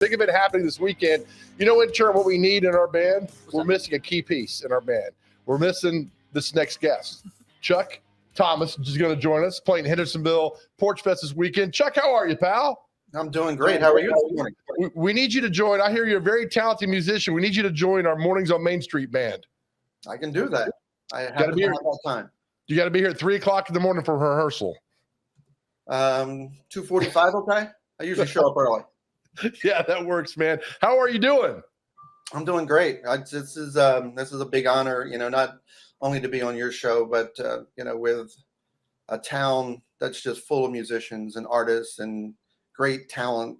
Think of it happening this weekend. You know, intern, what we need in our band? We're missing a key piece in our band. We're missing this next guest. Chuck Thomas is going to join us playing Hendersonville Porch Fest this weekend. Chuck, how are you, pal? I'm doing great. How are you this morning? We need you to join. I hear you're a very talented musician. We need you to join our Mornings on Main Street band. I can do that. I have to have all time. You got to be here at 3 o'clock in the morning for rehearsal. 2:45, okay? I usually show up early. Yeah, that works, man. How are you doing? I'm doing great. This is a big honor, not only to be on your show, but with a town that's just full of musicians and artists and great talent,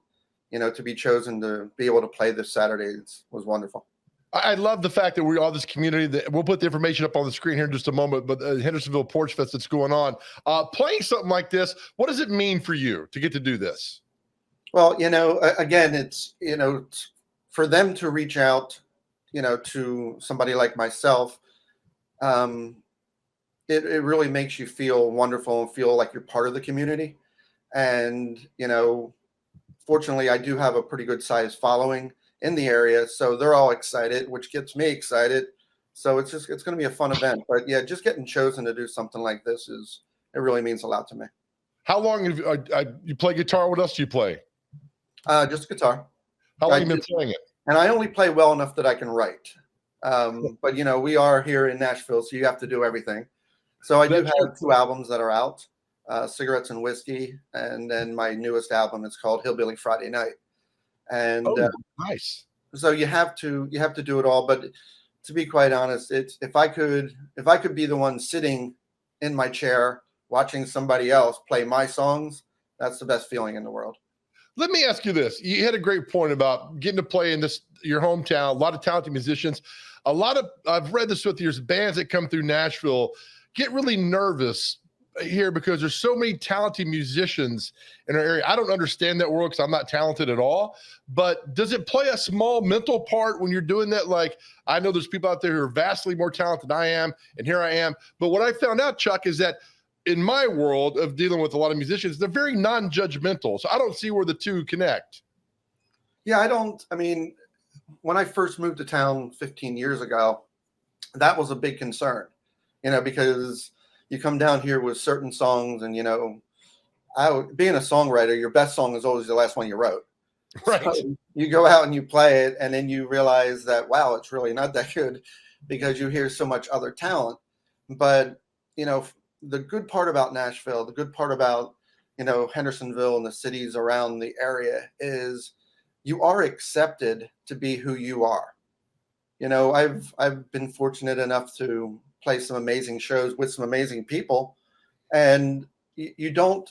to be chosen to be able to play this Saturday was wonderful. I love the fact that we all this community that we'll put the information up on the screen here in just a moment, but the Hendersonville Porch Fest that's going on, playing something like this, what does it mean for you to get to do this? Well, again, it's, for them to reach out, to somebody like myself, it really makes you feel wonderful and feel like you're part of the community. And, fortunately, I do have a pretty good sized following in the area. So they're all excited, which gets me excited. So it's going to be a fun event. But yeah, just getting chosen to do something like this it really means a lot to me. How long have you play guitar? What else do you play? Just guitar. How long have you been playing it? And I only play well enough that I can write. But, we are here in Nashville, so you have to do everything. So I do have 2 albums that are out, Cigarettes and Whiskey, and then my newest album is called Hillbilly Friday Night. And nice. So you have to do it all. But to be quite honest, if I could be the one sitting in my chair watching somebody else play my songs, that's the best feeling in the world. Let me ask you this. You had a great point about getting to play in your hometown, a lot of talented musicians. I've read this with your bands that come through Nashville get really nervous here because there's so many talented musicians in our area. I don't understand that world because I'm not talented at all, but does it play a small mental part when you're doing that? Like, I know there's people out there who are vastly more talented than I am, and here I am. But what I found out, Chuck, is that in my world of dealing with a lot of musicians, they're very non-judgmental. So I don't see where the two connect. Yeah, when I first moved to town 15 years ago, that was a big concern, because you come down here with certain songs and, being a songwriter, your best song is always the last one you wrote. Right. So you go out and you play it and then you realize that, wow, it's really not that good because you hear so much other talent. But, the good part about Nashville, the good part about, Hendersonville and the cities around the area is you are accepted to be who you are. I've been fortunate enough to play some amazing shows with some amazing people, and you don't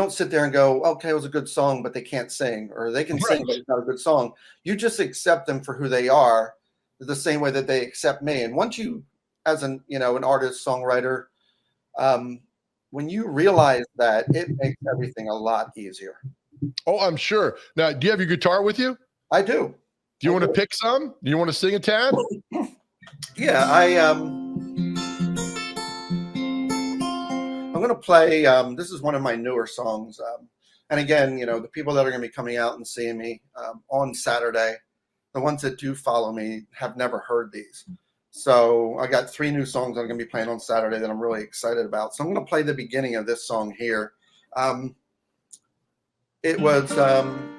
sit there and go, okay, it was a good song, but they can't sing, or they can sing, but it's not a good song. You just accept them for who they are, the same way that they accept me. And once you, as an artist, songwriter, when you realize that, it makes everything a lot easier. Oh, I'm sure. Now, do you have your guitar with you? I do. Do you want to pick some? Do you want to sing a tad? Yeah, I'm going to play, this is one of my newer songs. And again, the people that are going to be coming out and seeing me on Saturday, the ones that do follow me have never heard these. So I got 3 new songs that I'm going to be playing on Saturday that I'm really excited about. So I'm going to play the beginning of this song here. It was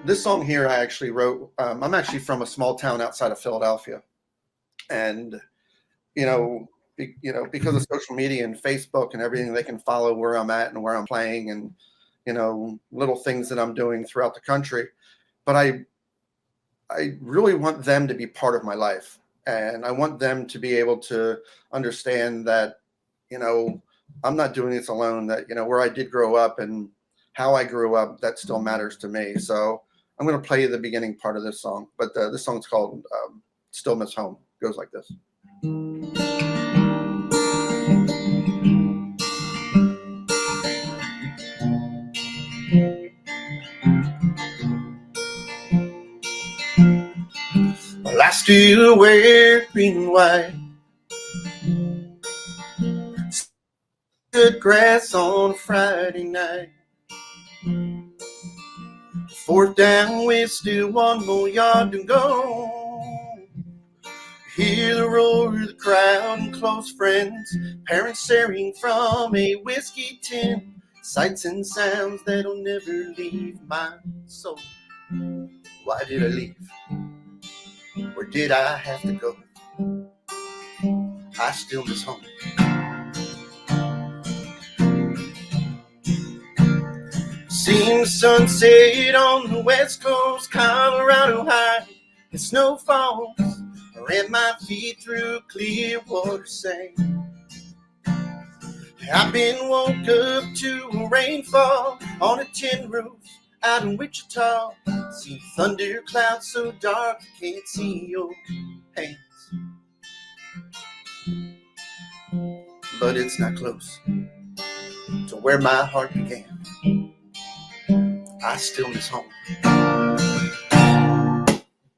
this song here I actually wrote. I'm actually from a small town outside of Philadelphia. And, because of social media and Facebook and everything, they can follow where I'm at and where I'm playing and, little things that I'm doing throughout the country. But I really want them to be part of my life. And I want them to be able to understand that, I'm not doing this alone, that, where I did grow up and how I grew up, that still matters to me. So I'm going to play you the beginning part of this song. But this song's called Still Miss Home. It goes like this. Well, I still wear green and white, good grass on Friday night, Fourth down with still one more yard to go. Hear the roar of the crowd and close friends, parents staring from a whiskey tin. Sights and sounds that'll never leave my soul. Why did I leave? Where did I have to go? I still miss home. Seeing sunset on the west coast, Colorado high, and snow falls. Ran my feet through clear water sand. I've been woke up to a rainfall on a tin roof out in Wichita. See thunder clouds so dark you can't see your hands. But it's not close to where my heart began. I still miss home.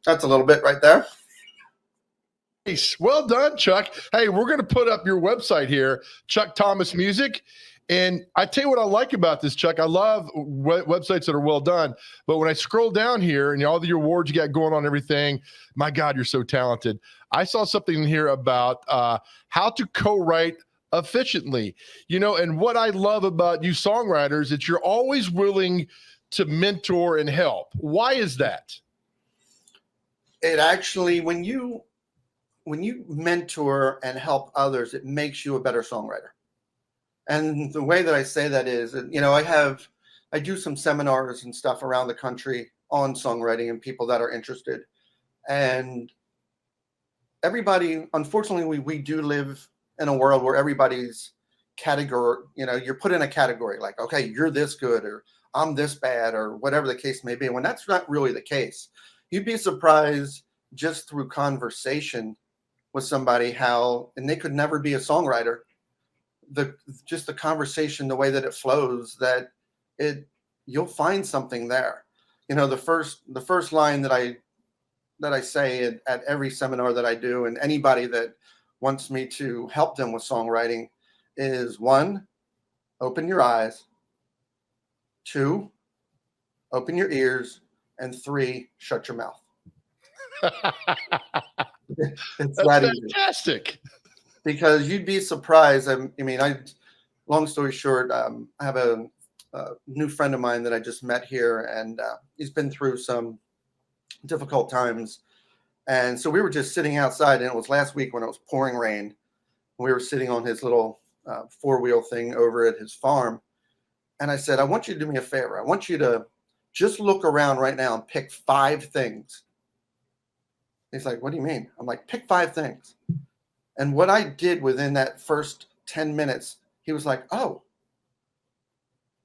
That's a little bit right there. Nice. Well done, Chuck. Hey, we're going to put up your website here, Chuck Thomas Music. And I tell you what I like about this, Chuck. I love websites that are well done. But when I scroll down here and all the awards you got going on and everything, my God, you're so talented. I saw something in here about how to co-write efficiently. You know, and what I love about you songwriters is you're always willing to mentor and help. Why is that? It actually, when you mentor and help others, it makes you a better songwriter. And the way that I say that is, you know, I do some seminars and stuff around the country on songwriting and people that are interested. And everybody, unfortunately, we do live in a world where everybody's category, you know, you're put in a category like, okay, you're this good, or I'm this bad, or whatever the case may be. When that's not really the case. You'd be surprised just through conversation with somebody how, and they could never be a songwriter, just the conversation, the way that it flows, that you'll find something there. You know, the first line that I say at every seminar that I do, and anybody that wants me to help them with songwriting, is 1, open your eyes, 2, open your ears, and 3, shut your mouth. It's That's fantastic. Because you'd be surprised. Long story short, I have a new friend of mine that I just met here, and he's been through some difficult times. And so we were just sitting outside, and it was last week when it was pouring rain. We were sitting on his little 4-wheel thing over at his farm. And I said, I want you to do me a favor. I want you to just look around right now and pick 5 things. He's like, what do you mean? I'm like, pick 5 things. And what I did within that first 10 minutes, he was like, oh,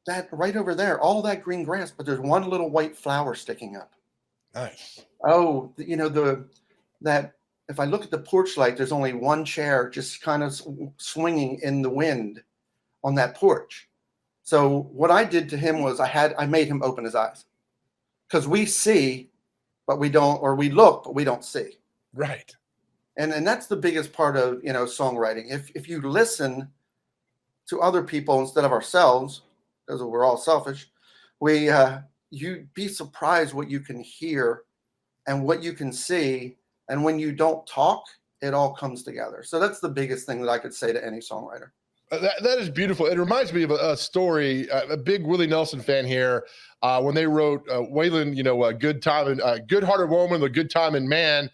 that right over there, all that green grass, but there's one little white flower sticking up. Nice. Oh, you know, that if I look at the porch light, there's only one chair just kind of swinging in the wind on that porch. So what I did to him was I made him open his eyes, because we see, but we don't, or we look, but we don't see. Right. And that's the biggest part of, you know, songwriting. If you listen to other people instead of ourselves, because we're all selfish, you'd be surprised what you can hear and what you can see. And when you don't talk, it all comes together. So that's the biggest thing that I could say to any songwriter. That is beautiful. It reminds me of a story. A big Willie Nelson fan here. When they wrote Waylon, you know, a good-hearted woman, a good time and man.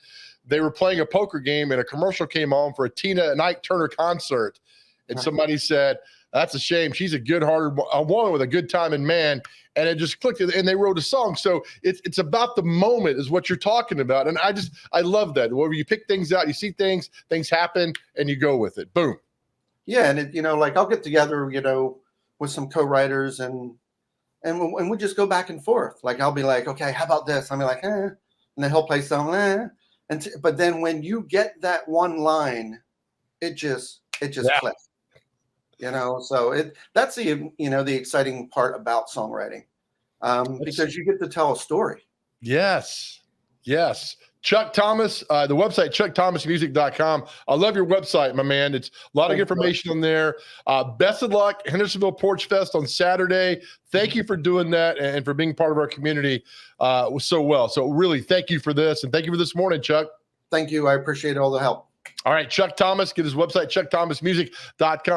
They were playing a poker game, and a commercial came on for a Tina and Ike Turner concert. And somebody said, "That's a shame. She's a good-hearted woman with a good time and man." And it just clicked, and they wrote a song. So it's about the moment is what you're talking about. And I love that. Where you pick things out, you see things happen, and you go with it. Boom. Yeah, and you know, like I'll get together, you know, with some co-writers, and we just go back and forth. Like I'll be like, okay, how about this? I'll be like, and then he'll play some, but then when you get that one line, it just clicks. You know, so that's the exciting part about songwriting, because you get to tell a story. Yes. Chuck Thomas, the website, chuckthomasmusic.com. I love your website, my man. It's a lot of information on there. Best of luck, Hendersonville Porch Fest on Saturday. Thank you for doing that and for being part of our community so well. So really, thank you for this, and thank you for this morning, Chuck. Thank you. I appreciate all the help. All right, Chuck Thomas, get his website, chuckthomasmusic.com.